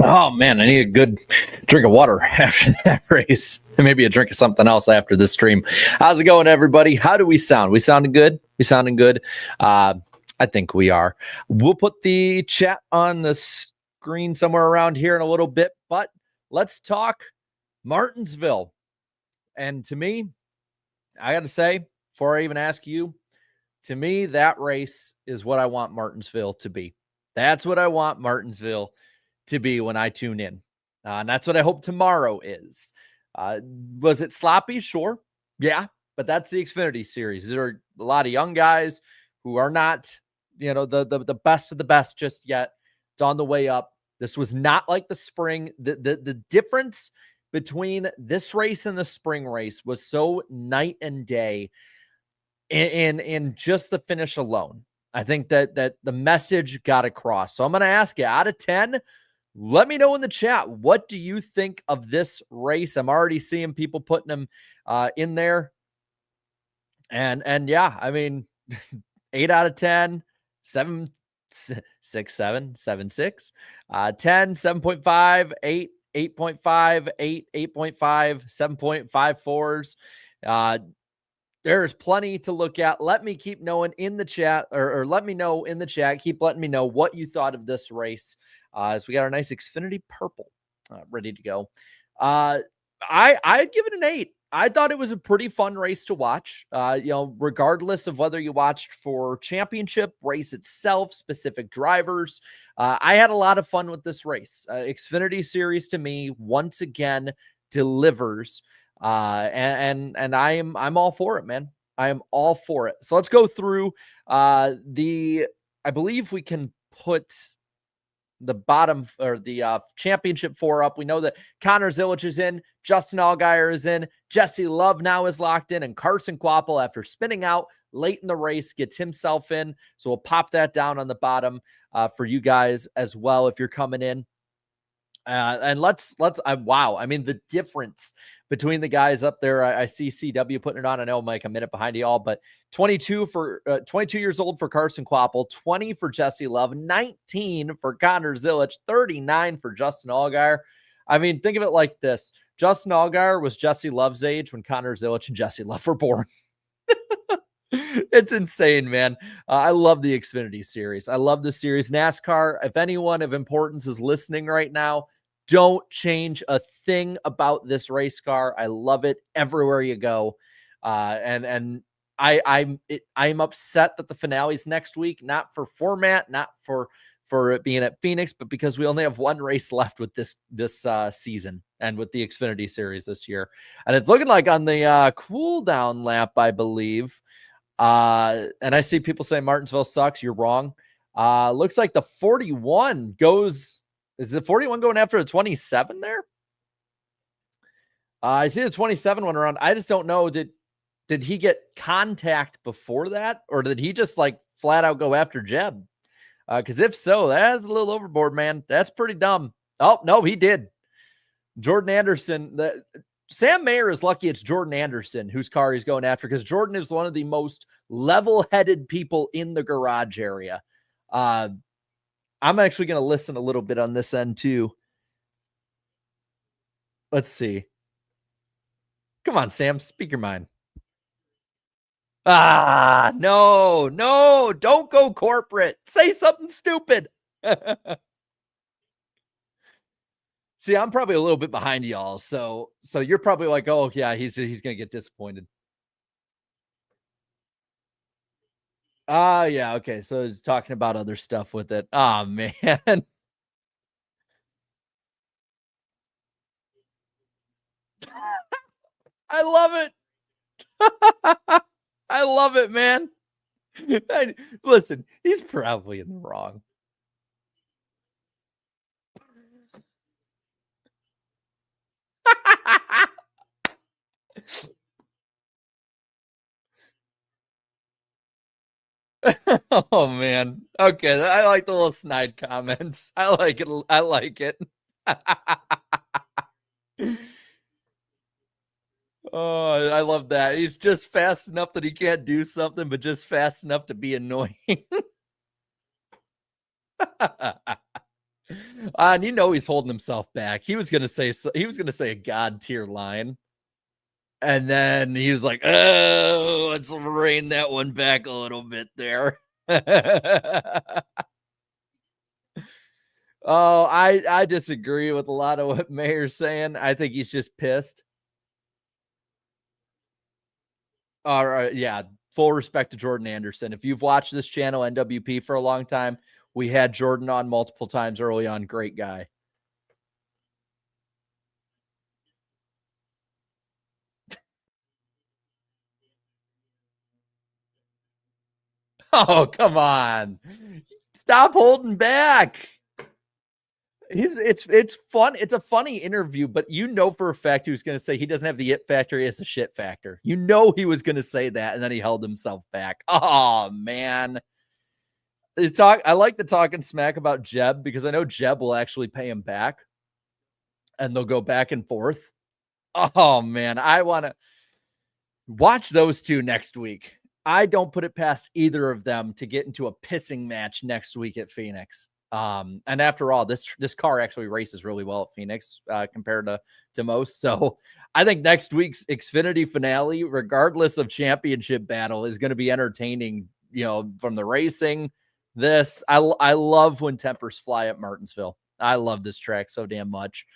Oh man, I need a good drink of water after that race, and maybe a drink of something else after this stream. How's it going, everybody? How do we sound? We sounding good? We sounding good? I think we are. We'll put the chat on the screen somewhere around here in a little bit, but let's talk Martinsville. And to me, I got to say, before I even ask you, to me, that race is what I want Martinsville to be. That's what I want Martinsville to be when I tune in. And that's what I hope tomorrow is. Was it sloppy? Sure. Yeah. But that's the Xfinity Series. There are a lot of young guys who are not, the best of the best just yet. It's on the way up. This was not like the spring. The difference between this race and the spring race was so night and day in just the finish alone. I think that the message got across. So I'm going to ask you, out of 10, let me know in the chat, what do you think of this race? I'm already seeing people putting them in there. And yeah, I mean, 8 out of 10, 7, 6, 7, 7, 6, 10, 7.5, 8, 8.5, 8, 8.5, 7.54s. There's plenty to look at. Let me keep knowing in the chat, or let me know in the chat. Keep letting me know what you thought of this race. As we got our nice Xfinity purple ready to go. I'd give it an 8. I thought it was a pretty fun race to watch. Regardless of whether you watched for championship, race itself, specific drivers, I had a lot of fun with this race. Xfinity Series to me once again delivers. And I'm all for it, man. I am all for it. So let's go through I believe we can put the bottom or the championship 4 up. We know that Connor Zilic is in, Justin Allgaier is in, Jesse Love now is locked in, and Carson Kvapil, after spinning out late in the race, gets himself in. So we'll pop that down on the bottom for you guys as well if you're coming in. And let's wow. I mean, the difference between the guys up there, I see CW putting it on. I know I'm like a minute behind y'all, but 22 years old for Carson Kvapil, 20 for Jesse Love, 19 for Connor Zilic, 39 for Justin Allgaier. I mean, think of it like this. Justin Allgaier was Jesse Love's age when Connor Zilic and Jesse Love were born. It's insane, man. I love the Xfinity Series. I love the series. NASCAR, if anyone of importance is listening right now, don't change a thing about this race car. I love it everywhere you go. And I'm upset that the finale's next week, not for format, not for it being at Phoenix, but because we only have one race left with this season and with the Xfinity Series this year. And it's looking like on the cool down lap, I believe. And I see people saying Martinsville sucks. You're wrong. Looks like the 41 goes. Is the 41 going after the 27 there? I see the 27 went around. I just don't know. Did he get contact before that? Or did he just like flat out go after Jeb? Because if so, that's a little overboard, man. That's pretty dumb. Oh, no, he did. Jordan Anderson. Sam Mayer is lucky it's Jordan Anderson whose car he's going after, because Jordan is one of the most level-headed people in the garage area. I'm actually going to listen a little bit on this end too. Let's see. Come on, Sam, speak your mind. No, don't go corporate. Say something stupid. See, I'm probably a little bit behind y'all. So you're probably like, oh yeah, he's going to get disappointed. Yeah, okay. So he's talking about other stuff with it. Oh man. I love it. I love it, man. Listen, he's probably in the wrong. Oh man. Okay, I like the little snide comments. I like it. I like it. Oh, I love that. He's just fast enough that he can't do something, but just fast enough to be annoying. And you know he's holding himself back. He was gonna say a God tier line, and then he was like, "Oh, let's rein that one back a little bit there." Oh, I disagree with a lot of what Mayor's saying. I think he's just pissed. All right, yeah. Full respect to Jordan Anderson. If you've watched this channel, NWP, for a long time, we had Jordan on multiple times early on. Great guy. Oh, come on. Stop holding back. It's fun. It's a funny interview, but you know for a fact he was going to say he doesn't have the it factor, he has a shit factor. You know he was going to say that, and then he held himself back. Oh man. I like the talking smack about Jeb because I know Jeb will actually pay him back and they'll go back and forth. Oh man, I want to watch those two next week. I don't put it past either of them to get into a pissing match next week at Phoenix. And after all, this car actually races really well at Phoenix compared to most. So I think next week's Xfinity finale, regardless of championship battle, is going to be entertaining. You know, from the racing. I love when tempers fly at Martinsville. I love this track so damn much.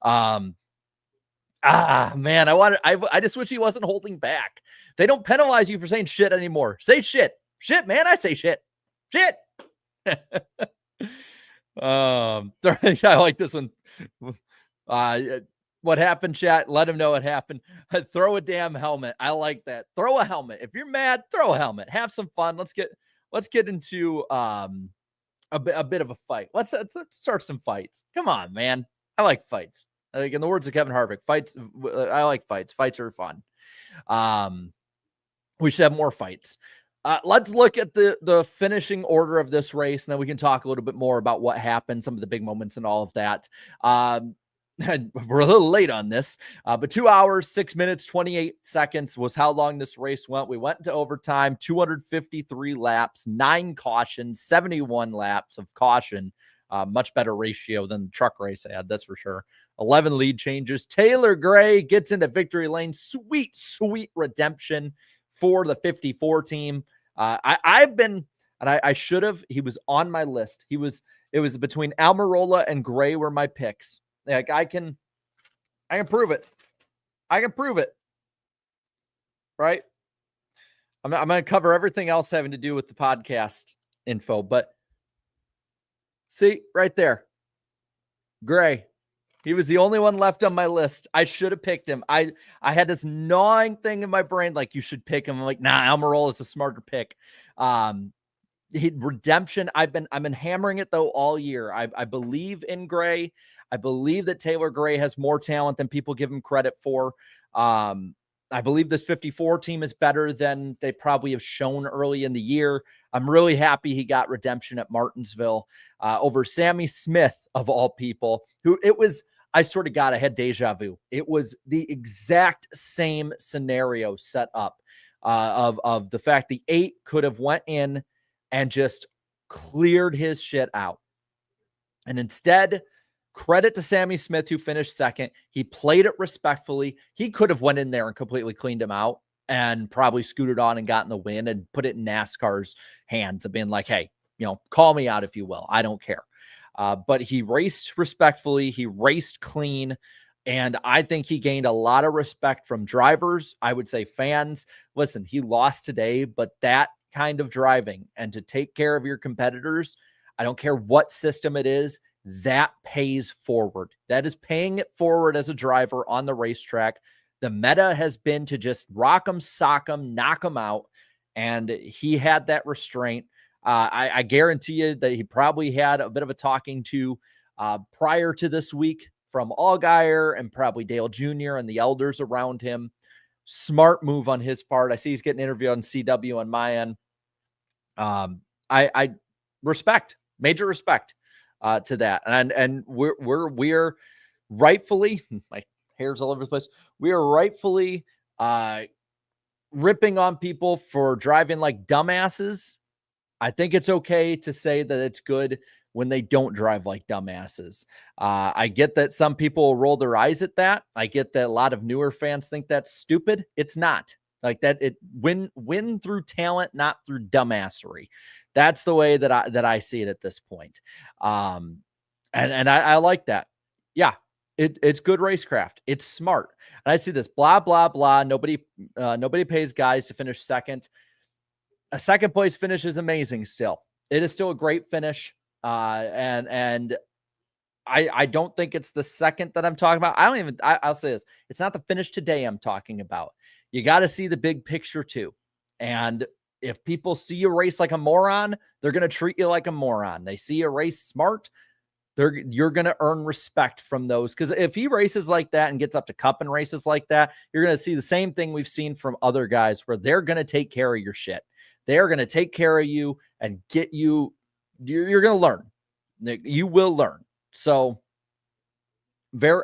Man, I just wish he wasn't holding back. They don't penalize you for saying shit anymore. Say shit. Shit, man. I say shit. Shit. I like this one. What happened, chat? Let him know what happened. Throw a damn helmet. I like that. Throw a helmet. If you're mad, throw a helmet. Have some fun. Let's get into a bit of a fight. Let's start some fights. Come on, man. I like fights. Like in the words of Kevin Harvick, fights. I like fights. Fights are fun. We should have more fights. Let's look at the finishing order of this race, and then we can talk a little bit more about what happened, some of the big moments, and all of that. We're a little late on this, but 2 hours, 6 minutes, 28 seconds was how long this race went. We went into overtime, 253 laps, 9 cautions, 71 laps of caution. Much better ratio than the truck race had, that's for sure. 11 lead changes. Taylor Gray gets into victory lane. Sweet, sweet redemption for the 54 team. I've been, and I should have, he was on my list. It was between Almirola and Gray were my picks. Like I can prove it. I can prove it. Right? I'm going to cover everything else having to do with the podcast info, but see right there, Gray. He was the only one left on my list. I should have picked him. I had this gnawing thing in my brain, like you should pick him. I'm like, nah, Almirola is a smarter pick. Redemption. I've been hammering it though all year. I believe in Gray. I believe that Taylor Gray has more talent than people give him credit for. I believe this 54 team is better than they probably have shown early in the year. I'm really happy he got redemption at Martinsville over Sammy Smith, of all people, who it was. I sort of got, I had deja vu. It was the exact same scenario set up of the fact the 8 could have went in and just cleared his shit out. And instead, credit to Sammy Smith, who finished second. He played it respectfully. He could have went in there and completely cleaned him out and probably scooted on and gotten the win and put it in NASCAR's hands of being like, hey, call me out if you will. I don't care. But he raced respectfully. He raced clean. And I think he gained a lot of respect from drivers. I would say fans. Listen, he lost today, but that kind of driving and to take care of your competitors, I don't care what system it is, that pays forward. That is paying it forward as a driver on the racetrack. The meta has been to just rock them, sock them, knock them out. And he had that restraint. I guarantee you that he probably had a bit of a talking to prior to this week from Allgaier and probably Dale Jr. and the elders around him. Smart move on his part. I see he's getting interviewed on CW on my end. I respect, major respect to that. And we're rightfully, my hair's all over the place. We are rightfully ripping on people for driving like dumbasses. I think it's okay to say that it's good when they don't drive like dumbasses. I get that some people roll their eyes at that. I get that a lot of newer fans think that's stupid. It's not. Like that, it win through talent, not through dumbassery. That's the way that I see it at this point. And I like that. Yeah, it's good racecraft. It's smart. And I see this blah blah blah. Nobody pays guys to finish second. A second place finish is amazing. Still, it is still a great finish. And I don't think it's the second that I'm talking about. I'll say this. It's not the finish today I'm talking about. You got to see the big picture too. And if people see you race like a moron, they're going to treat you like a moron. They see you race smart, you're going to earn respect from those. Because if he races like that and gets up to cup and races like that, you're going to see the same thing we've seen from other guys where they're going to take care of your shit. They're going to take care of you and get you. You're going to learn. You will learn. So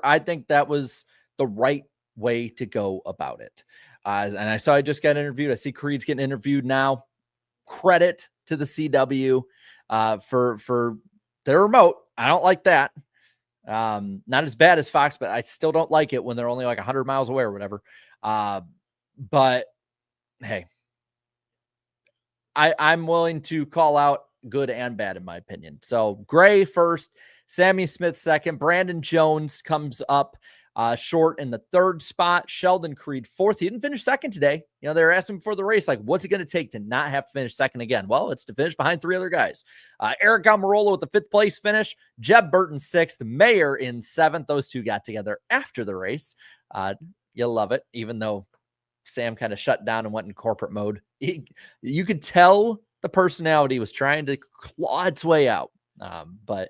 I think that was the right way to go about it. And I saw I just got interviewed. I see Creed's getting interviewed now. Credit to the CW for their remote. I don't like that. Not as bad as Fox, but I still don't like it when they're only like 100 miles away or whatever. But hey, I'm willing to call out good and bad in my opinion. So Gray first, Sammy Smith second, Brandon Jones comes up short in the third spot, Sheldon Creed fourth. He didn't finish second today. You know, they were asking before the race, like, what's it going to take to not have to finish second again? Well, it's to finish behind three other guys. Eric Almirola with the fifth place finish, Jeb Burton sixth, Mayer in seventh. Those two got together after the race. You'll love it, even though Sam kind of shut down and went in corporate mode. You could tell the personality was trying to claw its way out. But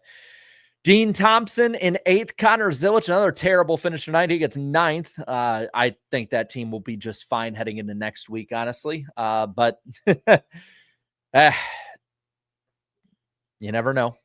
Dean Thompson in eighth, Connor Zilich, another terrible finish tonight. He gets ninth. I think that team will be just fine heading into next week, honestly. But you never know.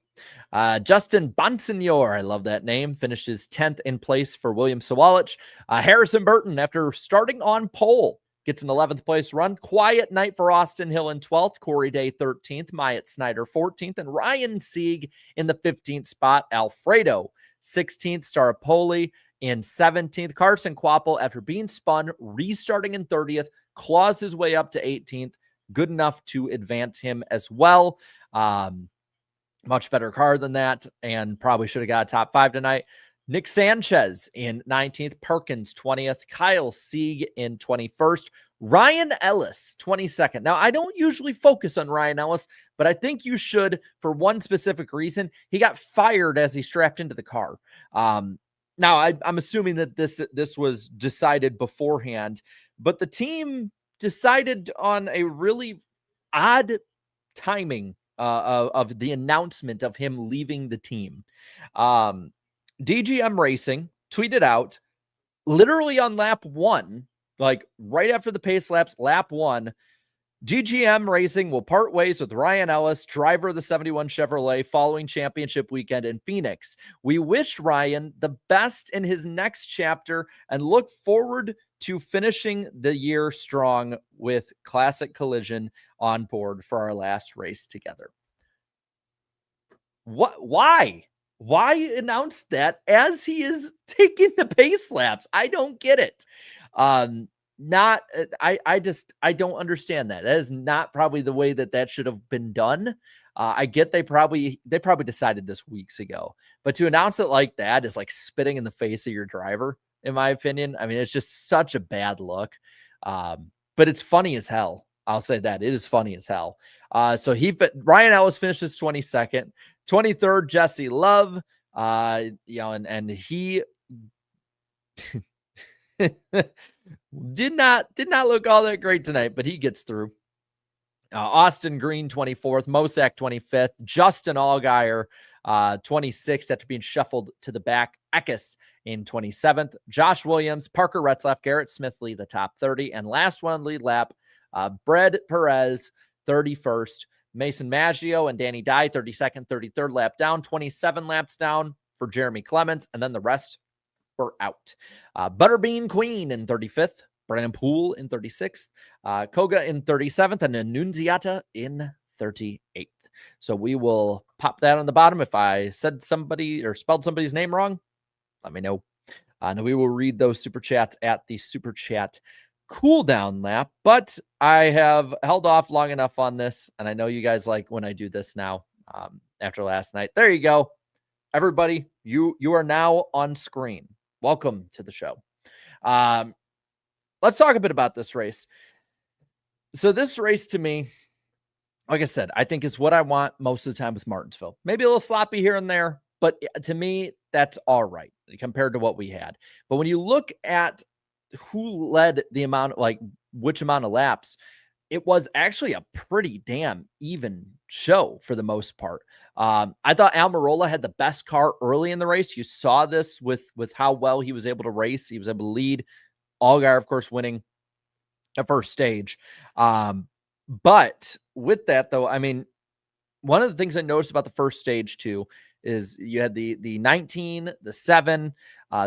Justin Bonsignor, I love that name, finishes 10th in place for William Sawalich. Harrison Burton, after starting on pole, gets an 11th place run. Quiet night for Austin Hill in 12th, Corey Day 13th, Myatt Snyder 14th, and Ryan Sieg in the 15th spot. Alfredo 16th, Staropoli in 17th. Carson Quapple, after being spun, restarting in 30th, claws his way up to 18th. Good enough to advance him as well. Much better car than that, and probably should have got a top 5 tonight. Nick Sanchez in 19th, Perkins 20th, Kyle Sieg in 21st, Ryan Ellis 22nd. Now, I don't usually focus on Ryan Ellis, but I think you should for one specific reason. He got fired as he strapped into the car. Now, I'm assuming that this was decided beforehand, but the team decided on a really odd timing of the announcement of him leaving the team. DGM Racing tweeted out literally on lap 1, like right after the pace laps, lap 1, DGM Racing will part ways with Ryan Ellis, driver of the 71 Chevrolet, following championship weekend in Phoenix. We wish Ryan the best in his next chapter and look forward to finishing the year strong with Classic Collision on board for our last race together. Why announce that as he is taking the pace laps? I don't get it. I don't understand that. That is not probably the way that should have been done. I get they probably decided this weeks ago, but to announce it like that is like spitting in the face of your driver, in my opinion. I mean, it's just such a bad look. But it's funny as hell. I'll say that it is funny as hell. So Ryan Ellis finishes 22nd, 23rd, Jesse Love, and he did not look all that great tonight, but he gets through. Austin Green, 24th, Mosak, 25th, Justin Allgaier, 26th, after being shuffled to the back. Eckes in 27th, Josh Williams, Parker Retzlaff, Garrett Smithley, the top 30, and last one on lead lap, Brad Perez, 31st, Mason Maggio and Danny Dye, 32nd, 33rd lap down, 27 laps down for Jeremy Clements, and then the rest were out. Butterbean Queen in 35th, Brandon Poole in 36th, Koga in 37th, and Annunziata in 38th. So we will pop that on the bottom. If I said somebody or spelled somebody's name wrong, let me know. And we will read those super chats at the super chat cool down lap. But I have held off long enough on this, and I know you guys like when I do this now. After last night, there you go, everybody. You are now on screen. Welcome to the show. Let's talk a bit about this race. So this race, to me, like I said, I think is what I want most of the time with Martinsville. Maybe a little sloppy here and there, but to me, that's all right compared to what we had. But when you look at who led the amount, like which amount of laps, it was actually a pretty damn even show for the most part. I thought Almirola had the best car early in the race. You saw this with how well he was able to race. He was able to lead. Allgaier, of course, winning at first stage. But with that, though, I mean, one of the things I noticed about the first stage too is you had the 19, the 7.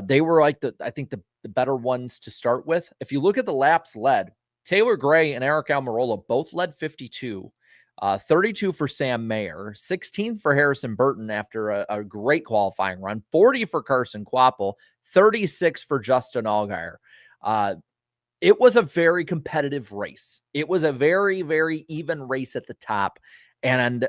They were like I think the better ones to start with. If you look at the laps led, Taylor Gray and Eric Almirola both led 52. 32 for Sam Mayer, 16th for Harrison Burton after a great qualifying run, 40 for Carson Kvapil, 36 for Justin Allgaier. It was a very competitive race. It was a very, very even race at the top. And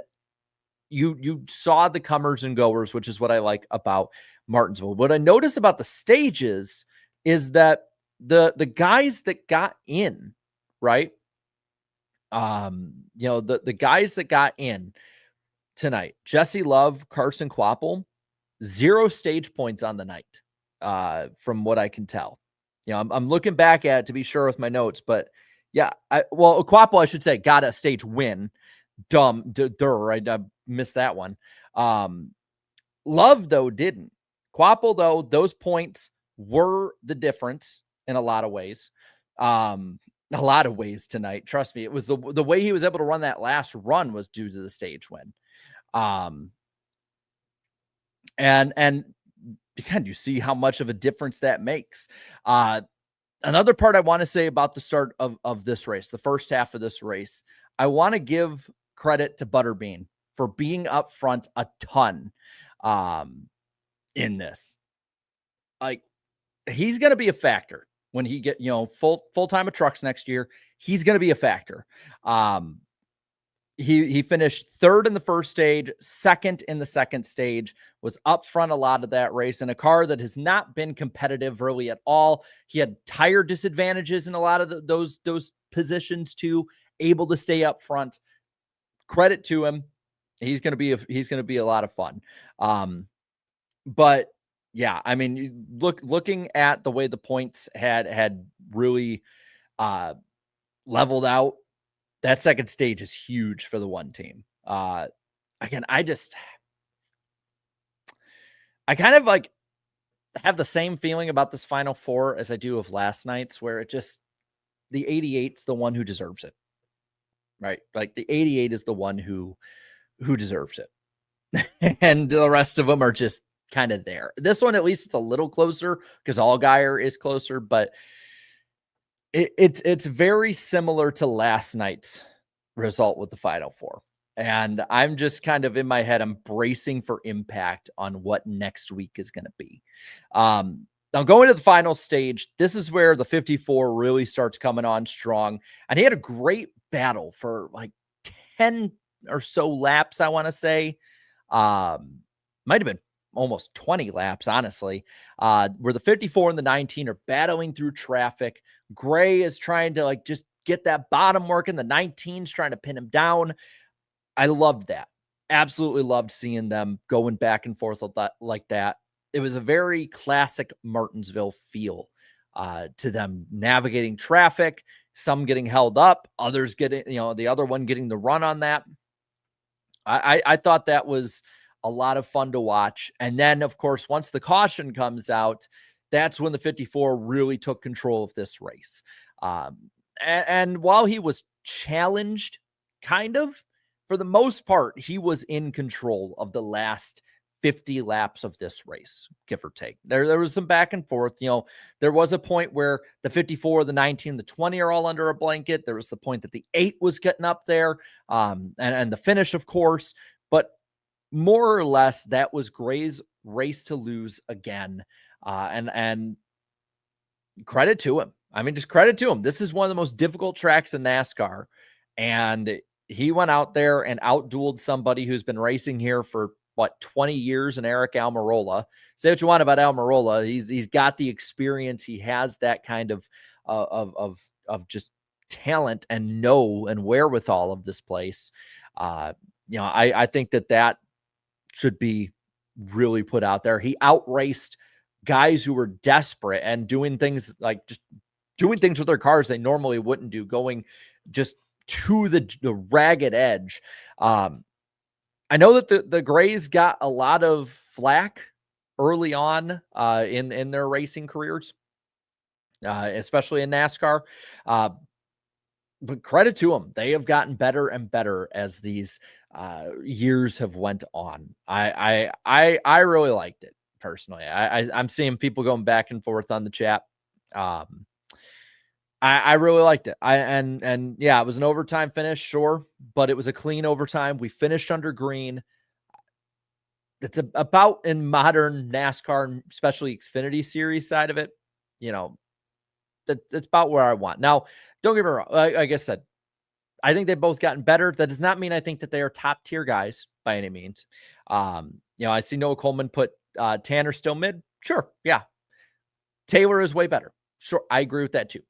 you saw the comers and goers, which is what I like about Martinsville. What I notice about the stages is that the guys that got in, right? The guys that got in tonight, Jesse Love, Carson Kvapil, 0 stage points on the night, from what I can tell. I'm looking back at it to be sure with my notes, but yeah, Kvapil, I should say, got a stage win. Right? I missed that one. Love, though, didn't. Kvapil, though, those points were the difference in a lot of ways. A lot of ways tonight. Trust me, it was the way he was able to run that last run was due to the stage win. And again, you see how much of a difference that makes. Another part I want to say about the start of this race, the first half of this race, I want to give credit to Butterbean for being up front a ton in this. Like, he's going to be a factor when he get, full time of trucks next year. He's going to be a factor. He finished 3rd in the first stage, 2nd in the second stage, was up front a lot of that race in a car that has not been competitive really at all. He had tire disadvantages in a lot of those positions too, able to stay up front. Credit to him. He's going to be a lot of fun. But yeah, I mean, looking at the way the points had really leveled out, that second stage is huge for the one team. Again, I kind of like have the same feeling about this Final Four as I do of last night's, where the 88's the one who deserves it, right? Like the 88 is the one who deserves it. And the rest of them are just kind of there. This one, at least it's a little closer because Allgaier is closer, but it's very similar to last night's result with the Final Four. And I'm just kind of in my head, I'm bracing for impact on what next week is going to be. Now going to the final stage, this is where the 54 really starts coming on strong. And he had a great battle for like 10 or so laps, I want to say. Might have been almost 20 laps, honestly, where the 54 and the 19 are battling through traffic. Gray is trying to like just get that bottom working. The 19's trying to pin him down. I loved that. Absolutely loved seeing them going back and forth like that. It was a very classic Martinsville feel to them navigating traffic, some getting held up, others getting, the other one getting the run on that. I thought that was a lot of fun to watch. And then, of course, once the caution comes out, that's when the 54 really took control of this race. And while he was challenged, kind of, for the most part, he was in control of the last 50 laps of this race, give or take. There was some back and forth. There was a point where the 54, the 19, the 20 are all under a blanket. There was the point that the 8 was getting up there, and the finish, of course. But more or less, that was Gray's race to lose again. And credit to him. I mean, just credit to him. This is one of the most difficult tracks in NASCAR. And he went out there and outdueled somebody who's been racing here for 20 years, in Eric Almirola. Say what you want about Almirola. He's got the experience. He has that kind of just talent and wherewithal of this place. I think that should be really put out there. He outraced guys who were desperate and doing things with their cars they normally wouldn't do, going just to the ragged edge. I know that the Grays got a lot of flack early on in their racing careers, especially in NASCAR. But credit to them. They have gotten better and better as these years have went on. I really liked it personally. I'm seeing people going back and forth on the chat. I really liked it. Yeah, it was an overtime finish, sure, but it was a clean overtime. We finished under green. It's about, in modern NASCAR, especially Xfinity Series side of it, that's about where I want. Now, don't get me wrong. Like I said, I think they've both gotten better. That does not mean I think that they are top tier guys by any means. I see Noah Coleman put Tanner still mid. Sure. Yeah. Taylor is way better. Sure. I agree with that too.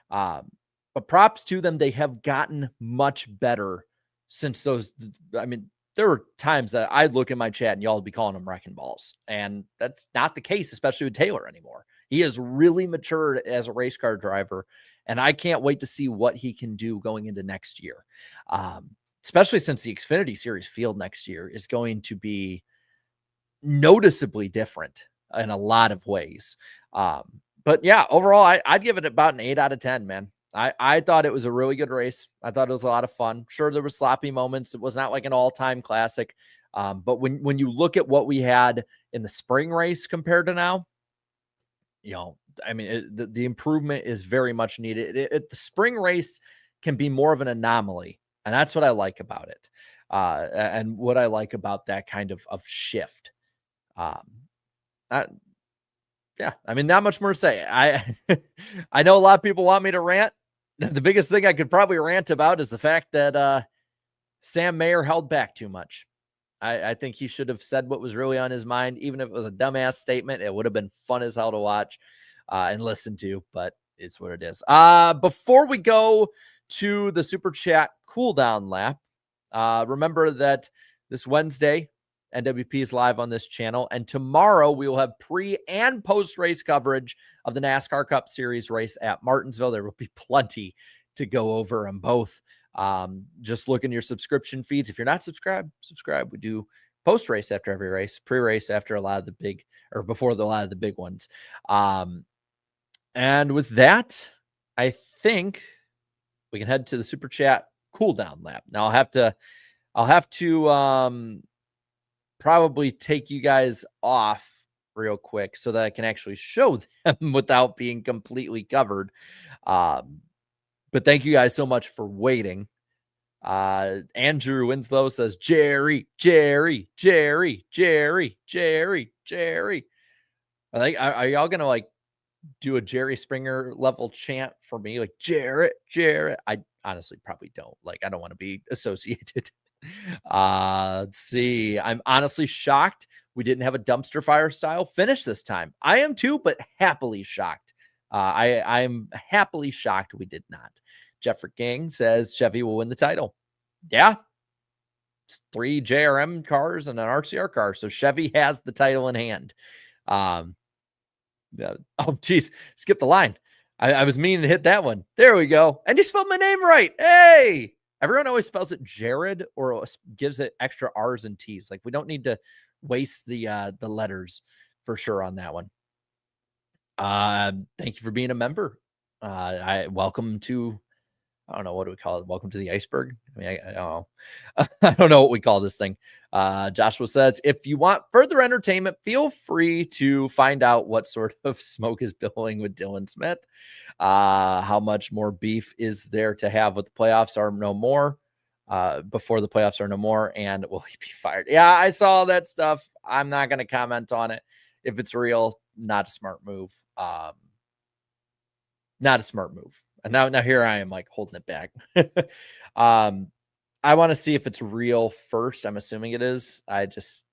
But props to them. They have gotten much better since those. I mean, there were times that I'd look in my chat and y'all would be calling them wrecking balls. And that's not the case, especially with Taylor anymore. He has really matured as a race car driver. And I can't wait to see what he can do going into next year. Especially since the Xfinity Series field next year is going to be noticeably different in a lot of ways. But yeah, overall, I'd give it about an 8 out of 10, man. I thought it was a really good race. I thought it was a lot of fun. Sure, there were sloppy moments. It was not like an all-time classic. But when you look at what we had in the spring race compared to now, I mean, the improvement is very much needed. The spring race can be more of an anomaly, and that's what I like about it. And what I like about that kind of shift. Yeah, I mean, not much more to say. I know a lot of people want me to rant. The biggest thing I could probably rant about is the fact that Sam Mayer held back too much. I think he should have said what was really on his mind. Even if it was a dumbass statement, it would have been fun as hell to watch and listen to, but it's what it is. Before we go to the Super Chat cooldown lap, remember that this Wednesday, NWP is live on this channel, and tomorrow we will have pre and post race coverage of the NASCAR Cup Series race at Martinsville. There will be plenty to go over on both. Just look in your subscription feeds. If you're not subscribed, subscribe. We do post race after every race, pre-race after a lot of the big, or before a lot of the big ones. And with that, I think we can head to the Super Chat cooldown lap. Now I'll have to probably take you guys off real quick so that I can actually show them without being completely covered. But thank you guys so much for waiting. Andrew Winslow says, Jerry. Are y'all going to like do a Jerry Springer level chant for me? Like Jarrett. I honestly probably don't. Like, I don't want to be associated. Let's see. I'm honestly shocked we didn't have a dumpster fire style finish this time. I am too, but happily shocked. I'm happily shocked we did not. Jeffrey King says Chevy will win the title. Yeah. It's 3 JRM cars and an RCR car. So Chevy has the title in hand. Oh, geez. Skip the line. I was meaning to hit that one. There we go. And you spelled my name right. Hey. Everyone always spells it Jared or gives it extra R's and T's. Like, we don't need to waste the letters for sure on that one. Thank you for being a member. I welcome to I don't know, what do we call it? Welcome to the Iceberg. I mean, I don't know. I don't know what we call this thing. Joshua says, if you want further entertainment, feel free to find out what sort of smoke is billowing with Dylan Smith. How much more beef is there to have with the playoffs are no more? Before the playoffs are no more, and will he be fired? Yeah, I saw that stuff. I'm not going to comment on it. If it's real, not a smart move. Not a smart move. And now here I am, like, holding it back. I want to see if it's real first. I'm assuming it is. It's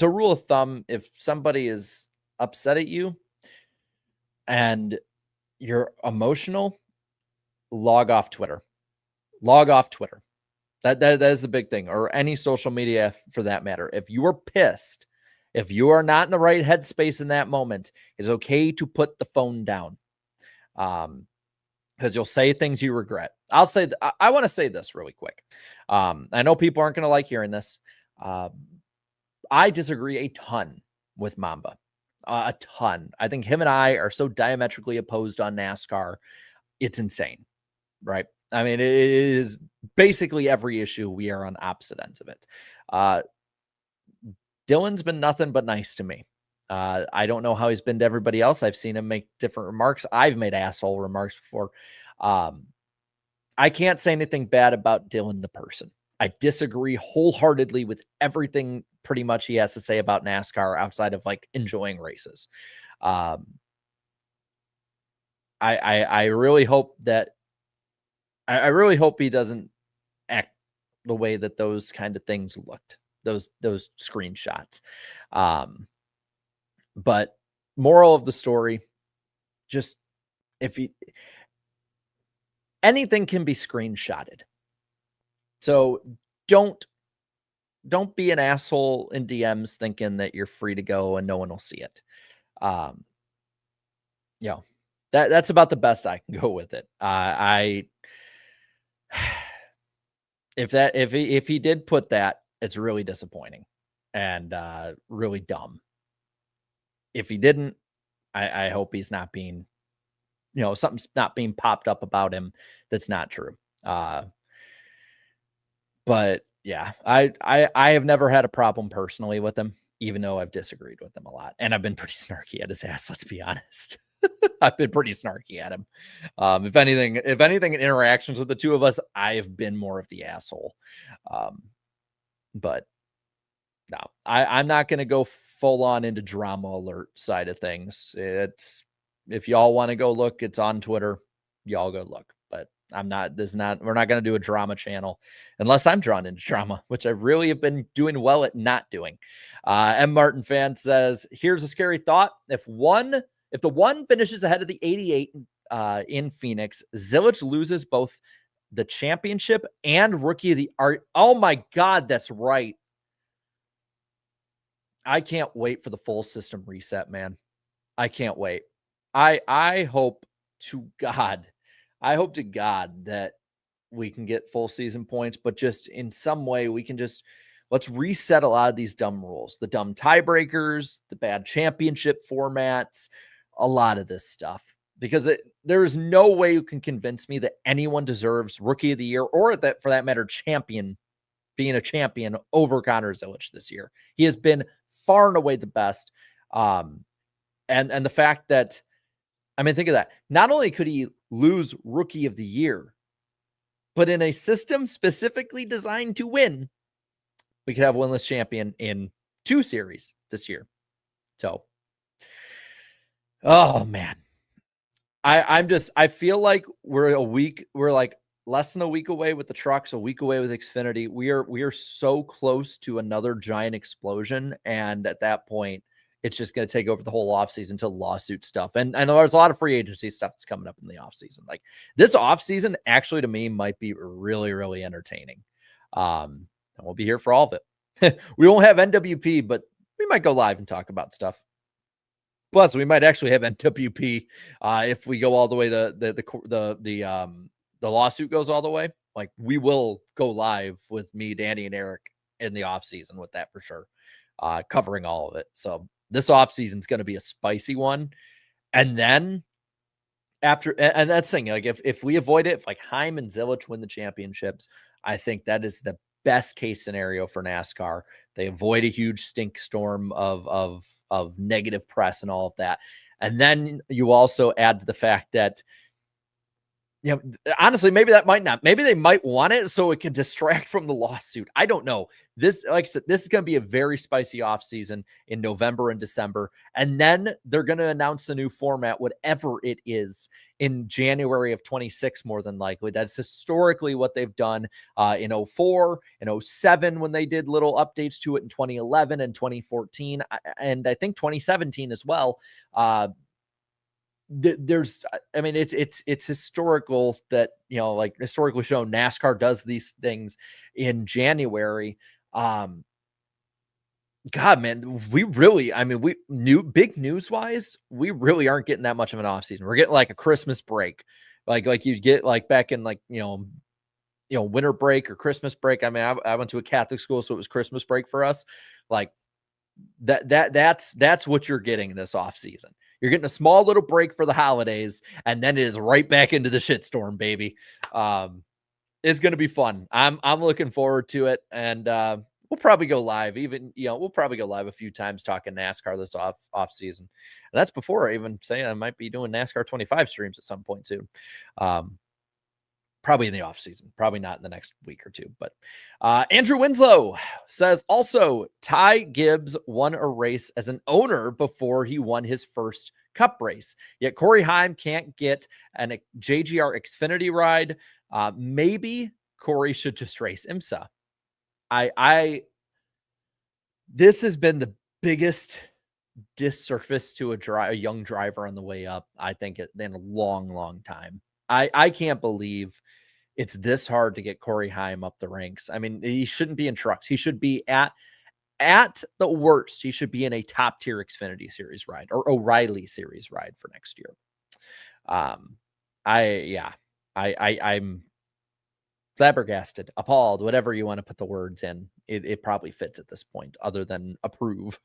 a rule of thumb. If somebody is upset at you and you're emotional, log off Twitter. Log off Twitter. That is the big thing, or any social media for that matter. If you are pissed, if you are not in the right headspace in that moment, it's okay to put the phone down. Because you'll say things you regret. I'll say, I want to say this really quick. I know people aren't going to like hearing this. I disagree a ton with Mamba. A ton. I think him and I are so diametrically opposed on NASCAR. It's insane, right? I mean, it is basically every issue. We are on opposite ends of it. Dylan's been nothing but nice to me. I don't know how he's been to everybody else. I've seen him make different remarks. I've made asshole remarks before. I can't say anything bad about Dylan the person. I disagree wholeheartedly with everything pretty much he has to say about NASCAR outside of like enjoying races. I really hope that I really hope he doesn't act the way that those kind of things looked, those screenshots. But moral of the story, just anything can be screenshotted. So don't be an asshole in DMs thinking that you're free to go and no one will see it. That's about the best I can go with it. If he did put that, it's really disappointing and really dumb. If he didn't, I hope he's not being, something's not being popped up about him that's not true. But yeah, I have never had a problem personally with him, even though I've disagreed with him a lot, and I've been pretty snarky at his ass. Let's be honest. I've been pretty snarky at him. If anything, in interactions with the two of us, I have been more of the asshole. But no, I'm not going to go full on into drama alert side of things. If y'all want to go look, it's on Twitter. Y'all go look. But we're not going to do a drama channel unless I'm drawn into drama, which I really have been doing well at not doing. M. Martin fan says, here's a scary thought. If the one finishes ahead of the 88 in Phoenix, Zilich loses both the championship and rookie of the art. Oh my God, that's right. I can't wait for the full system reset, man. I can't wait. I hope to God that we can get full season points, but just in some way we can let's reset a lot of these dumb rules, the dumb tiebreakers, the bad championship formats, a lot of this stuff, because there is no way you can convince me that anyone deserves rookie of the year or that for that matter, being a champion over Connor Zilich this year. He has been far and away the best. And the fact that, I mean, think of that. Not only could he lose rookie of the year, but in a system specifically designed to win, we could have winless champion in 2 series this year. So, oh man, I feel like we're like less than a week away with the trucks, a week away with Xfinity. We are so close to another giant explosion. And at that point, it's just going to take over the whole offseason until lawsuit stuff. And there's a lot of free agency stuff that's coming up in the offseason. Like this offseason actually to me might be really, really entertaining. And we'll be here for all of it. We won't have NWP, but we might go live and talk about stuff. Plus, we might actually have NWP if we go all the way to the lawsuit goes all the way. Like we will go live with me, Danny, and Eric in the offseason with that for sure, covering all of it. So this offseason is going to be a spicy one. And then and that's the thing, like if we avoid it, if like Heim and Zilich win the championships, I think that is the best case scenario for NASCAR. They avoid a huge stink storm of negative press and all of that. And then you also add to the fact that, you know, honestly, maybe that might not. Maybe they might want it so it can distract from the lawsuit. I don't know. This, like I said, this is going to be a very spicy offseason in November and December. And then they're going to announce a new format, whatever it is, in January of 26, more than likely. That's historically what they've done in 04, in 07, when they did little updates to it in 2011 and 2014, and I think 2017 as well. There's, I mean, it's historical that, you know, like historically shown NASCAR does these things in January. God, man, we really, I mean, big news wise, we really aren't getting that much of an off season. We're getting like a Christmas break, like you get like back in like, you know, winter break or Christmas break. I mean, I went to a Catholic school, so it was Christmas break for us. Like that's what you're getting this off season. You're getting a small little break for the holidays, and then it is right back into the shitstorm, baby. It's going to be fun. I'm looking forward to it, and we'll probably go live. We'll probably go live a few times talking NASCAR this off season, and that's before I even say I might be doing NASCAR 25 streams at some point soon. Probably in the off season, probably not in the next week or two. But Andrew Winslow says also Ty Gibbs won a race as an owner before he won his first Cup race. Yet Corey Heim can't get a JGR Xfinity ride. Maybe Corey should just race IMSA. This has been the biggest disservice to a young driver on the way up, I think, in a long time. I can't believe it's this hard to get Corey Heim up the ranks. I mean, he shouldn't be in trucks. He should be at the worst. He should be in a top tier Xfinity Series ride or O'Reilly Series ride for next year. I'm flabbergasted, appalled, whatever you want to put the words in. It probably fits at this point, other than approve.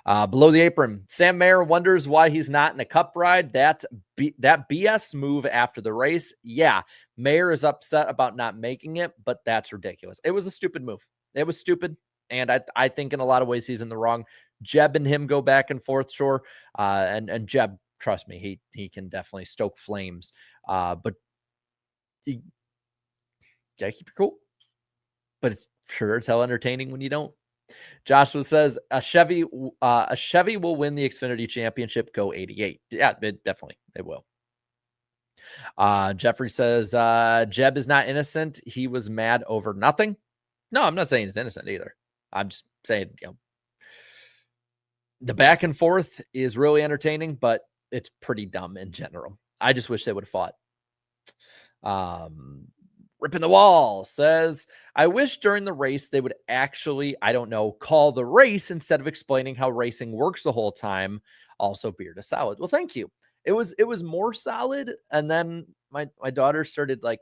Below the apron, Sam Mayer wonders why he's not in a Cup ride. That BS move after the race. Yeah, Mayer is upset about not making it, but that's ridiculous. It was a stupid move. It was stupid, and I think in a lot of ways he's in the wrong. Jeb and him go back and forth, sure, and Jeb, trust me, he can definitely stoke flames, but you gotta keep your cool. But it's sure as hell entertaining when you don't. Joshua says a Chevy will win the Xfinity Championship. Go 88. Yeah, it will. Jeffrey says Jeb is not innocent. He was mad over nothing. No, I'm not saying he's innocent either. I'm just saying, you know, the back and forth is really entertaining, but it's pretty dumb in general. I just wish they would have fought. Ripping the Wall says, I wish during the race they would actually, I don't know, call the race instead of explaining how racing works the whole time. Also, beer to salad. Well, thank you. It was more solid, and then my daughter started like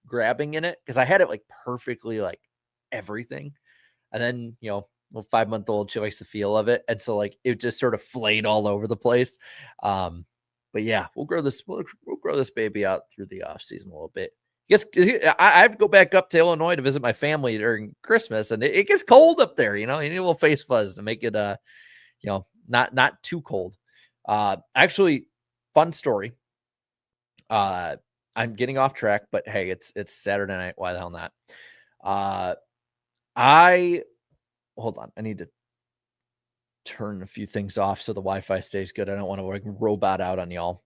grabbing in it because I had it like perfectly like everything, and then, you know, well, 5-month-old, she likes the feel of it, and so like it just sort of flayed all over the place. But yeah, we'll grow this baby out through the off season a little bit. Yes, I have to go back up to Illinois to visit my family during Christmas, and it gets cold up there. You know, you need a little face fuzz to make it, you know, not too cold. Actually, fun story. I'm getting off track, but hey, it's Saturday night. Why the hell not? Hold on. I need to turn a few things off so the Wi-Fi stays good. I don't want to like robot out on y'all.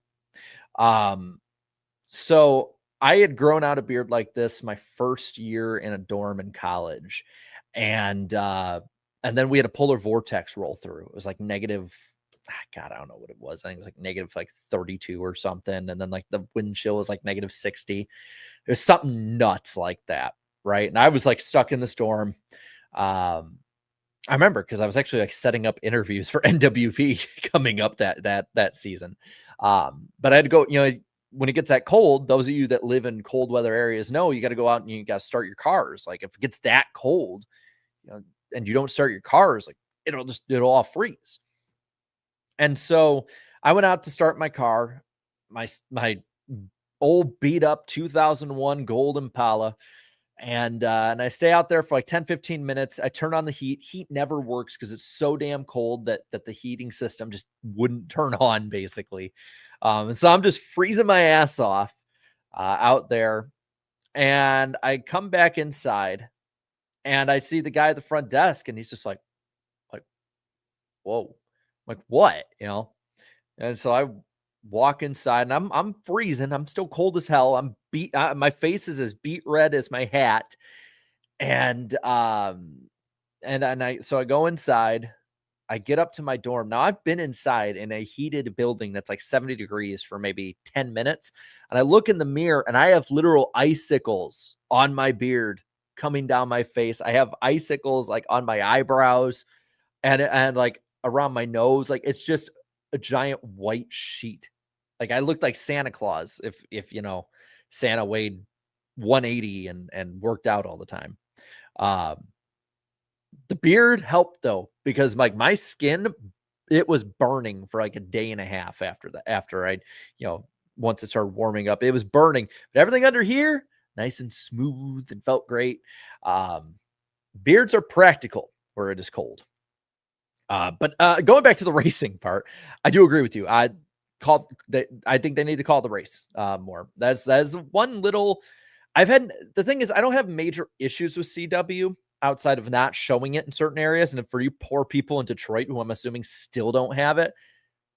So I had grown out a beard like this my first year in a dorm in college. And then we had a polar vortex roll through. It was like negative, God, I don't know what it was. I think it was like negative like 32 or something. And then like the wind chill was like negative 60. It was something nuts like that. Right. And I was like stuck in the storm. I remember because I was actually like setting up interviews for NWP coming up that season. But I had to go, you know, when it gets that cold, those of you that live in cold weather areas know you got to go out and you got to start your cars. Like if it gets that cold, you know, and you don't start your cars, like it'll all freeze. And so I went out to start my car. My old beat up 2001 Gold Impala. And I stay out there for like 10, 15 minutes. I turn on the heat. Heat never works because it's so damn cold that the heating system just wouldn't turn on, basically. And so I'm just freezing my ass off out there. And I come back inside and I see the guy at the front desk, and he's just like, whoa. I'm like, what? And so I walk inside, and I'm freezing. I'm still cold as hell. I'm beat. My face is as beet red as my hat. And so I go inside. I get up to my dorm. Now I've been inside in a heated building that's like 70 degrees for maybe 10 minutes. And I look in the mirror and I have literal icicles on my beard coming down my face. I have icicles like on my eyebrows and like around my nose. Like it's just a giant white sheet. Like I looked like Santa Claus if Santa weighed 180 and worked out all the time. The beard helped though, because like my skin, it was burning for like a day and a half after I, once it started warming up, it was burning, but everything under here, nice and smooth and felt great. Beards are practical where it is cold. But going back to the racing part, I do agree with you. I think they need to call the race more. That is one little. The thing is, I don't have major issues with CW outside of not showing it in certain areas. And for you poor people in Detroit, who I'm assuming still don't have it,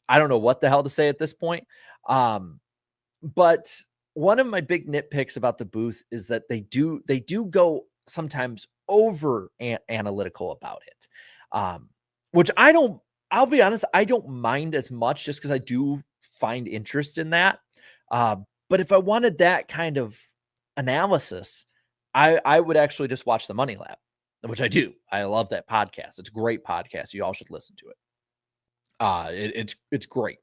I don't know what the hell to say at this point. But one of my big nitpicks about the booth is that they do go sometimes over analytical about it. Which I'll be honest, I don't mind as much, just because I do find interest in that. But if I wanted that kind of analysis, I would actually just watch the Money Lab, which I do. I love that podcast. It's a great podcast. You all should listen to it. It's great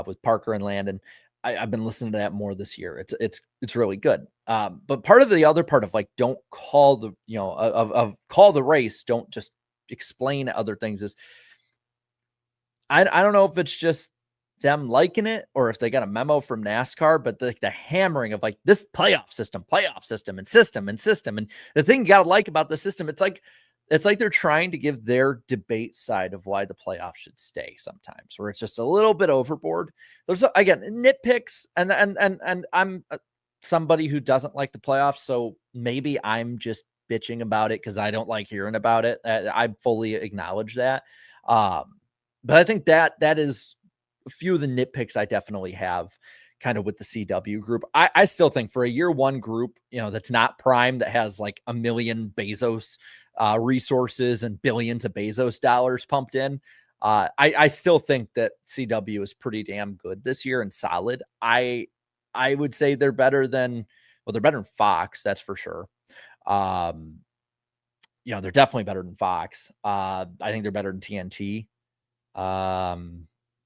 with Parker and Landon. I've been listening to that more this year. It's really good. But part of the other part of like, don't call the call the race, don't just explain other things, is I don't know if it's just them liking it or if they got a memo from NASCAR, but the hammering of like this playoff system and system. And the thing you got to like about the system, it's like they're trying to give their debate side of why the playoffs should stay sometimes, where it's just a little bit overboard. There's again nitpicks, and I'm somebody who doesn't like the playoffs, so maybe I'm just bitching about it because I don't like hearing about it. I fully acknowledge that. But I think that is a few of the nitpicks I definitely have kind of with the CW group. I still think for a year one group, that's not prime, that has like a million Bezos resources and billions of Bezos dollars pumped in. I still think that CW is pretty damn good this year and solid. I would say they're better than Fox. That's for sure. They're definitely better than Fox. I think they're better than TNT.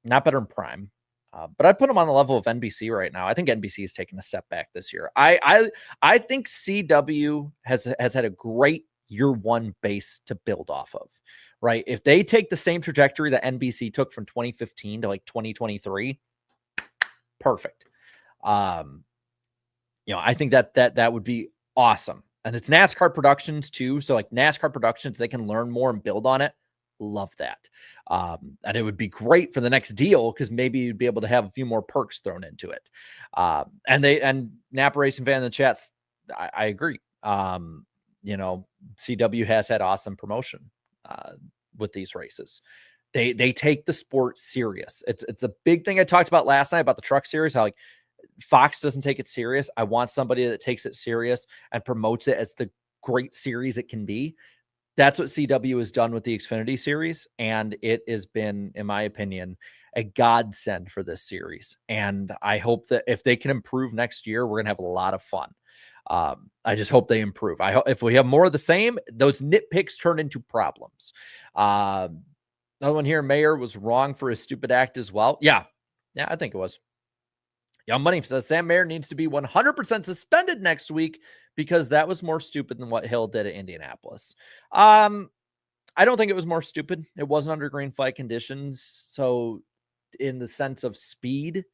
Not better than Prime. But I'd put them on the level of NBC right now. I think NBC is taking a step back this year. I think CW has had a great year one base to build off of, right? If they take the same trajectory that NBC took from 2015 to like 2023, perfect. I think that would be awesome. And it's NASCAR Productions too. So like NASCAR Productions, they can learn more and build on it. Love that. And it would be great for the next deal, because maybe you'd be able to have a few more perks thrown into it. And Napa Racing fan in the chats, I agree. CW has had awesome promotion with these races. They take the sport serious. It's the big thing I talked about last night about the truck series, how like Fox doesn't take it serious. I want somebody that takes it serious and promotes it as the great series it can be. That's what CW has done with the Xfinity Series, and it has been, in my opinion, a godsend for this series. And I hope that if they can improve next year, we're going to have a lot of fun. I just hope they improve. I hope if we have more of the same, those nitpicks turn into problems. Another one here, Mayer was wrong for his stupid act as well. Yeah, I think it was. Young Money says Sam Mayer needs to be 100% suspended next week because that was more stupid than what Hill did at Indianapolis. I don't think it was more stupid. It wasn't under green flag conditions. So in the sense of speed,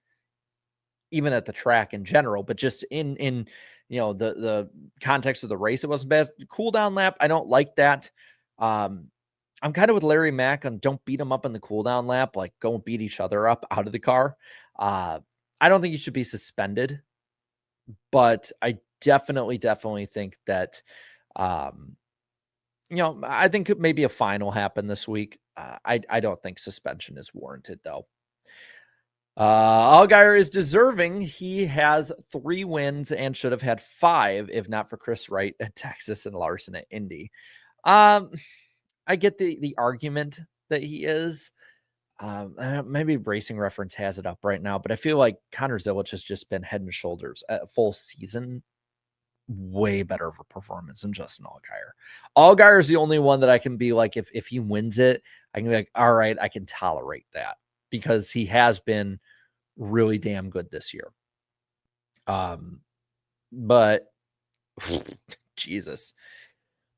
even at the track in general, but just in the context of the race, it wasn't best. Cool down lap, I don't like that. I'm kind of with Larry Mack on don't beat him up in the cool down lap, like go and beat each other up out of the car. I don't think you should be suspended, but I definitely think that I think maybe a fine will happen this week. I don't think suspension is warranted though. Allgaier is deserving. He has 3 wins and should have had 5 if not for Chris Wright at Texas and Larson at Indy. I get the argument that he is. Maybe Racing Reference has it up right now, but I feel like Connor Zilisch has just been head and shoulders at a full season way better of a performance than Justin Allgaier. Allgaier is the only one that I can be like, if he wins it, I can be like, all right, I can tolerate that because he has been really damn good this year. But Jesus,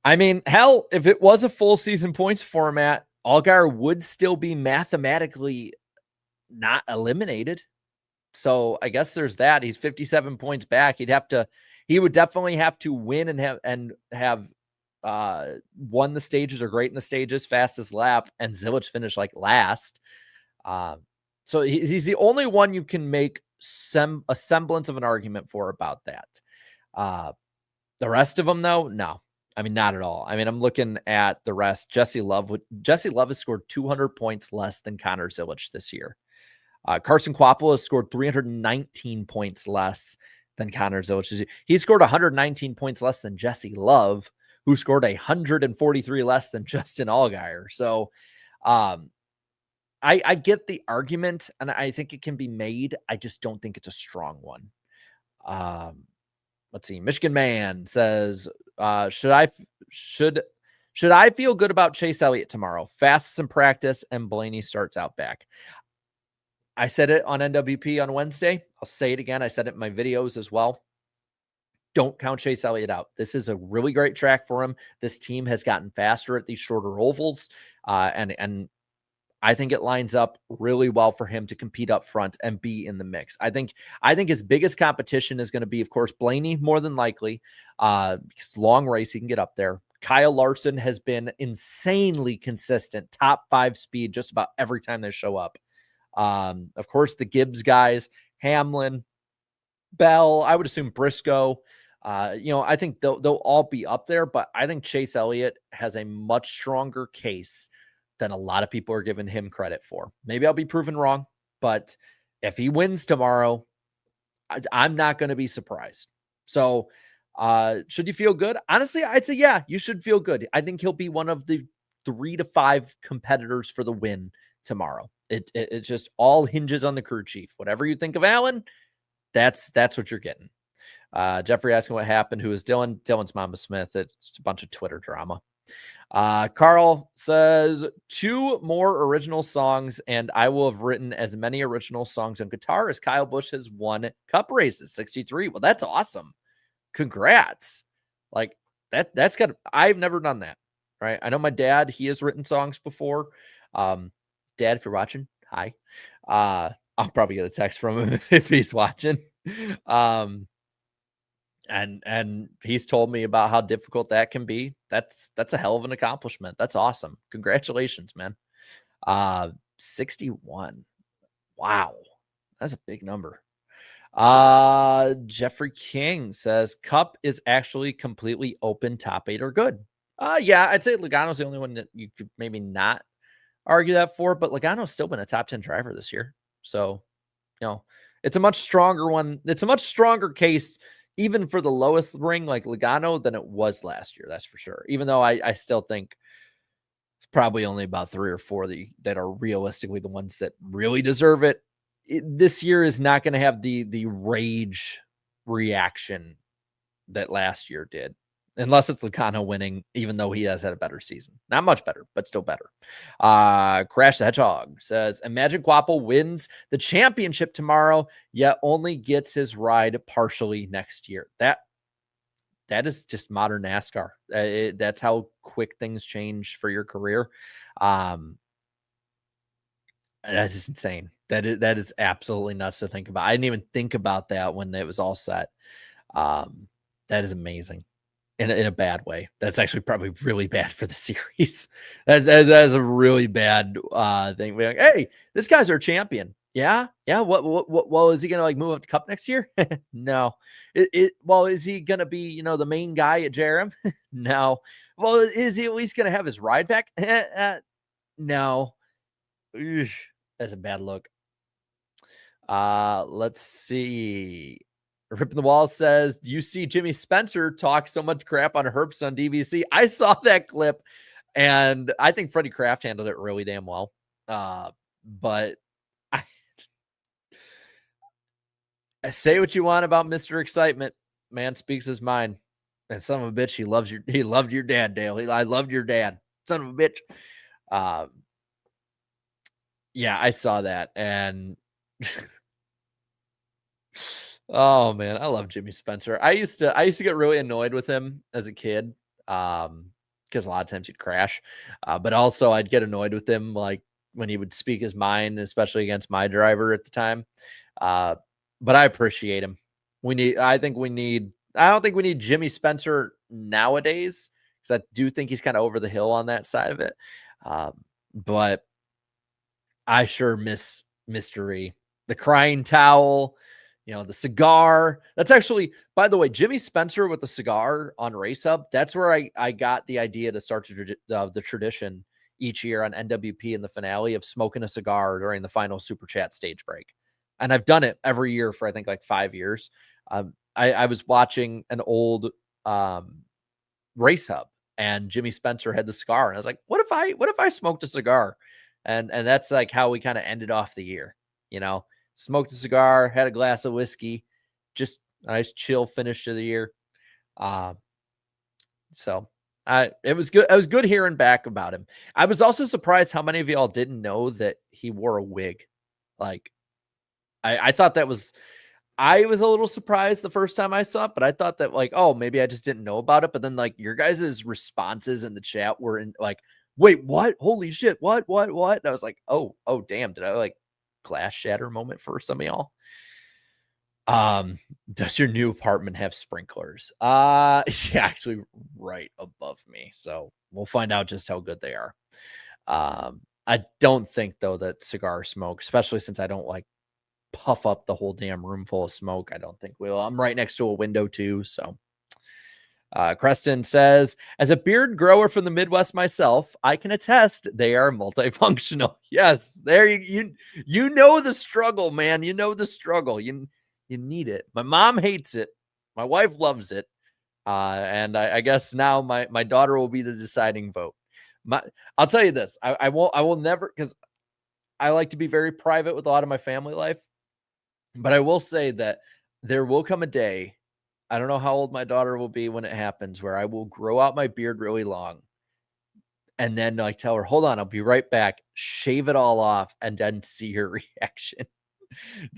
I mean, hell, if it was a full season points format, Allgaier would still be mathematically not eliminated. So I guess there's that. He's 57 points back. He would definitely have to win and have won the stages or great in the stages, fastest lap, and Zilisch finished like last. So he's the only one you can make a semblance of an argument for about that. The rest of them, though, no. I mean, not at all. I mean, I'm looking at the rest. Jesse Love has scored 200 points less than Connor Zilisch this year. Carson Kvapil has scored 319 points less than Connor Zilisch. He scored 119 points less than Jesse Love, who scored 143 less than Justin Allgaier. So I get the argument, and I think it can be made. I just don't think it's a strong one. Let's see. Michigan Man says, should I feel good about Chase Elliott tomorrow? Fasts in practice and Blaney starts out back. I said it on NWP on Wednesday. I'll say it again. I said it in my videos as well. Don't count Chase Elliott out. This is a really great track for him. This team has gotten faster at these shorter ovals. And I think it lines up really well for him to compete up front and be in the mix. I think his biggest competition is going to be, of course, Blaney, more than likely. Because long race, he can get up there. Kyle Larson has been insanely consistent, top 5 speed just about every time they show up. Of course, the Gibbs guys, Hamlin, Bell, I would assume Briscoe. I think they'll all be up there, but I think Chase Elliott has a much stronger case than a lot of people are giving him credit for. Maybe I'll be proven wrong, but if he wins tomorrow, I'm not going to be surprised. So should you feel good? Honestly, I'd say, yeah, you should feel good. I think he'll be one of the 3 to 5 competitors for the win tomorrow. It just all hinges on the crew chief. Whatever you think of Allen, that's what you're getting. Jeffrey asking what happened. Who is Dylan? Dylan's Mama Smith. It's a bunch of Twitter drama. Carl says 2 more original songs, and I will have written as many original songs on guitar as Kyle Busch has won cup races, 63. Well, that's awesome. Congrats. Like that's got, I've never done that. Right. I know my dad, he has written songs before. Dad, if you're watching, hi. I'll probably get a text from him if he's watching. And he's told me about how difficult that can be. That's a hell of an accomplishment. That's awesome. Congratulations, man. 61. Wow. That's a big number. Jeffrey King says Cup is actually completely open, top 8 or good. Yeah, I'd say Logano's the only one that you could maybe not argue that for, but Logano's still been a top 10 driver this year. So, it's a much stronger one. It's a much stronger case, even for the lowest ring like Logano, than it was last year. That's for sure. Even though I still think it's probably only about 3 or 4 that are realistically the ones that really deserve it. This year is not going to have the rage reaction that last year did. Unless it's Logano winning, even though he has had a better season. Not much better, but still better. Crash the Hedgehog says, Imagine Kvapil wins the championship tomorrow, yet only gets his ride partially next year. That is just modern NASCAR. That's how quick things change for your career. That is insane. That is absolutely nuts to think about. I didn't even think about that when it was all set. That is amazing in a bad way. That's actually probably really bad for the series. That is a really bad thing. We're like, hey, this guy's our champion. Yeah. What well, is he gonna like move up the cup next year? No. Well, is he gonna be, the main guy at JRM? No. Well, is he at least gonna have his ride back? No. Ugh, that's a bad look. Let's see. Ripping the Wall says, do you see Jimmy Spencer talk so much crap on Herbst on DVC? I saw that clip, and I think Freddie Kraft handled it really damn well. But I say what you want about Mr. Excitement. Man speaks his mind. And son of a bitch, he loved your dad, Dale. I loved your dad. Son of a bitch. Yeah, I saw that, and oh man, I love Jimmy Spencer. I used to get really annoyed with him as a kid, because a lot of times he'd crash, but also I'd get annoyed with him like when he would speak his mind, especially against my driver at the time. But I appreciate him. I don't think we need Jimmy Spencer nowadays, because I do think he's kind of over the hill on that side of it. But I sure miss Mystery, the crying towel, the cigar. That's actually, by the way, Jimmy Spencer with the cigar on Race Hub. That's where I got the idea to start the tradition each year on NWP in the finale of smoking a cigar during the final Super Chat stage break. And I've done it every year for, I think, like 5 years. I was watching an old Race Hub, and Jimmy Spencer had the cigar. And I was like, what if I smoked a cigar? And that's like how we kind of ended off the year, smoked a cigar, had a glass of whiskey, just a nice chill finish to the year. So it was good. I was good hearing back about him. I was also surprised how many of y'all didn't know that he wore a wig. Like, I thought that was, I was a little surprised the first time I saw it, but I thought that like, oh, maybe I just didn't know about it. But then like your guys' responses in the chat were in like, wait, what? Holy shit. What? And I was like, oh, damn. Did I like glass shatter moment for some of y'all? Does your new apartment have sprinklers? Yeah, actually right above me. So we'll find out just how good they are. I don't think though that cigar smoke, especially since I don't like puff up the whole damn room full of smoke, I don't think we will. I'm right next to a window too. So Creston says, as a beard grower from the Midwest myself, I can attest they are multifunctional. Yes, there you know the struggle, man. You know the struggle. You need it. My mom hates it. My wife loves it. And I guess now my daughter will be the deciding vote. I'll tell you this. I will never, because I like to be very private with a lot of my family life. But I will say that there will come a day, I don't know how old my daughter will be when it happens, where I will grow out my beard really long and then like tell her, hold on, I'll be right back, shave it all off, and then see her reaction.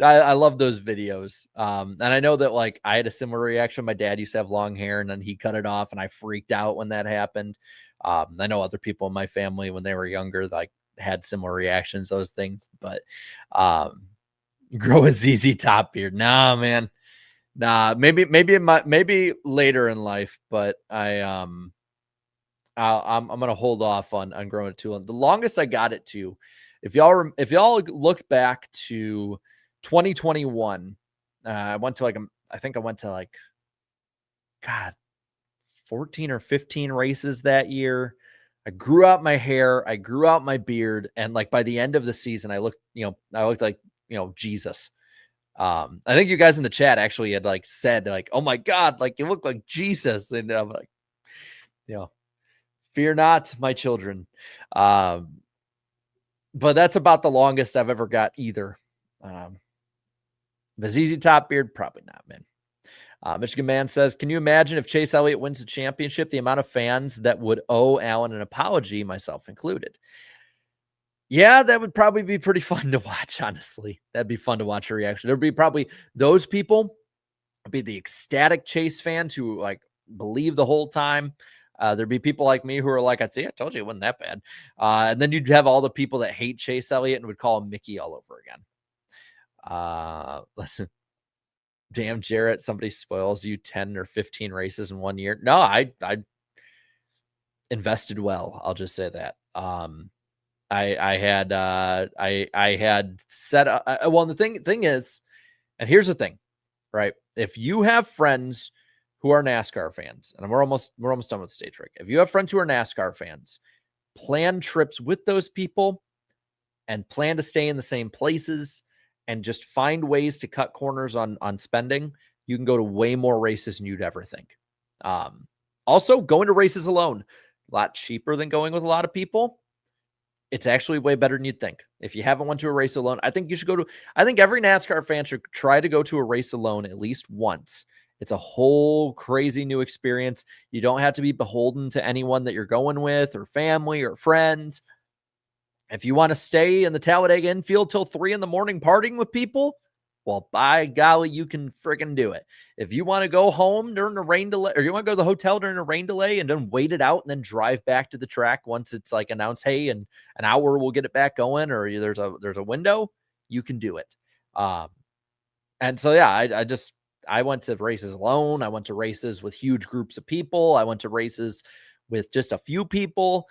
I love those videos. And I know that like I had a similar reaction. My dad used to have long hair and then he cut it off and I freaked out when that happened. I know other people in my family when they were younger, like had similar reactions, those things, but grow a ZZ Top beard. Nah, man. Nah, maybe later in life, but I'm gonna hold off on growing it too long. The longest I got it to, if y'all look back to 2021, I went to I think I went to 14 or 15 races that year. I grew out my hair, I grew out my beard, and like by the end of the season, I looked like Jesus. I think you guys in the chat actually had like said like, oh my God, like you look like Jesus. And I'm like, fear not, my children. But that's about the longest I've ever got either. The ZZ Top beard, probably not, man. Michigan Man says, can you imagine if Chase Elliott wins the championship, the amount of fans that would owe Alan an apology, myself included? Yeah, that would probably be pretty fun to watch, honestly. That'd be fun to watch a reaction. There'd be probably those people, be the ecstatic Chase fans who like believe the whole time. There'd be people like me who are like, I told you it wasn't that bad. And then you'd have all the people that hate Chase Elliott and would call him Mickey all over again. Listen, damn, Jarrett, somebody spoils you 10 or 15 races in 1 year. No, I invested well. I'll just say that. I had set up, well, the thing is, and here's the thing, right? If you have friends who are NASCAR fans, and we're almost done with Stage Rig. If you have friends who are NASCAR fans, plan trips with those people and plan to stay in the same places and just find ways to cut corners on spending. You can go to way more races than you'd ever think. Also, going to races alone, a lot cheaper than going with a lot of people. It's actually way better than you'd think. If you haven't went to a race alone, I think you should go to, I think every NASCAR fan should try to go to a race alone at least once. It's a whole crazy new experience. You don't have to be beholden to anyone that you're going with or family or friends. If you want to stay in the Talladega infield till 3 a.m. partying with people, well, by golly, you can freaking do it. If you want to go home during the rain delay, or you want to go to the hotel during a rain delay and then wait it out and then drive back to the track once it's like announced, hey, in an hour we'll get it back going, or there's a window, you can do it. And so, yeah, I went to races alone. I went to races with huge groups of people. I went to races with just a few people.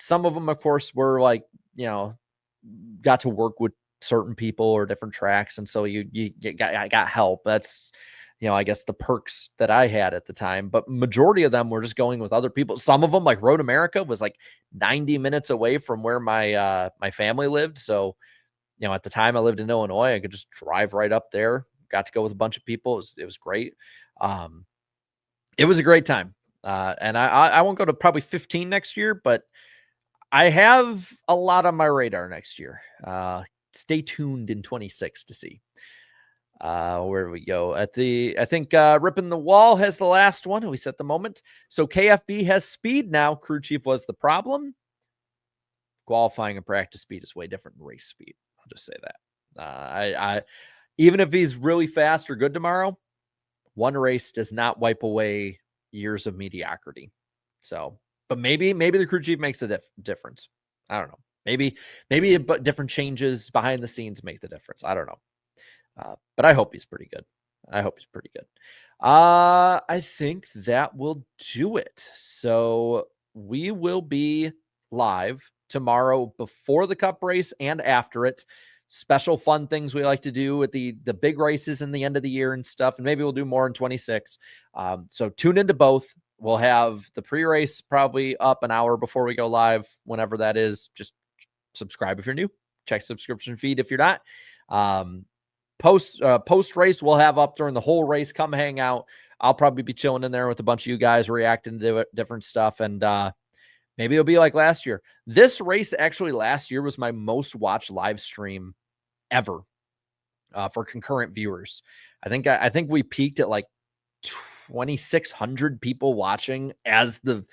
Some of them, of course, were like, got to work with certain people or different tracks. And so I got help. That's, I guess the perks that I had at the time, but majority of them were just going with other people. Some of them, like Road America, was like 90 minutes away from where my family lived. So, at the time I lived in Illinois, I could just drive right up there. Got to go with a bunch of people. It was great. It was a great time. And I won't go to probably 15 next year, but I have a lot on my radar next year. Stay tuned in 26 to see. Where do we go? I think Ripping the Wall has the last one. We set the moment. So KFB has speed now. Crew chief was the problem. Qualifying and practice speed is way different than race speed. I'll just say that. I even if he's really fast or good tomorrow, one race does not wipe away years of mediocrity. So, but maybe the crew chief makes a difference. I don't know. Maybe different changes behind the scenes make the difference. I don't know. But I hope he's pretty good. I think that will do it. So we will be live tomorrow before the Cup race and after it. Special fun things we like to do at the big races in the end of the year and stuff. And maybe we'll do more in 26. So tune into both. We'll have the pre-race probably up an hour before we go live, whenever that is. Just subscribe if you're new. Check subscription feed if you're not. Post race we'll have up during the whole race. Come hang out. I'll probably be chilling in there with a bunch of you guys reacting to different stuff, and maybe it'll be like last year. This race actually last year was my most watched live stream ever for concurrent viewers. I think we peaked at like 2,600 people watching as the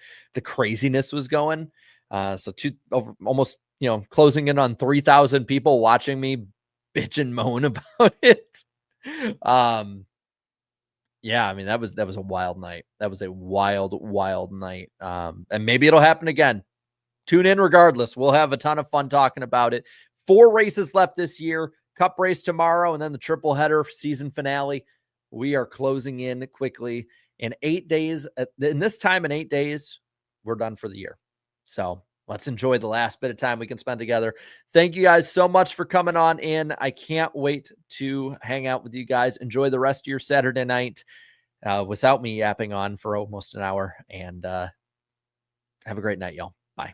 craziness was going. So almost closing in on 3,000 people watching me bitch and moan about it. Yeah, I mean, that was a wild night. That was a wild night. And maybe it'll happen again. Tune in regardless. We'll have a ton of fun talking about it. 4 races left this year. Cup race tomorrow, and then the triple header season finale. We are closing in quickly. In 8 days, in this time in 8 days, we're done for the year. So let's enjoy the last bit of time we can spend together. Thank you guys so much for coming on in. I can't wait to hang out with you guys. Enjoy the rest of your Saturday night without me yapping on for almost an hour. And have a great night, y'all. Bye.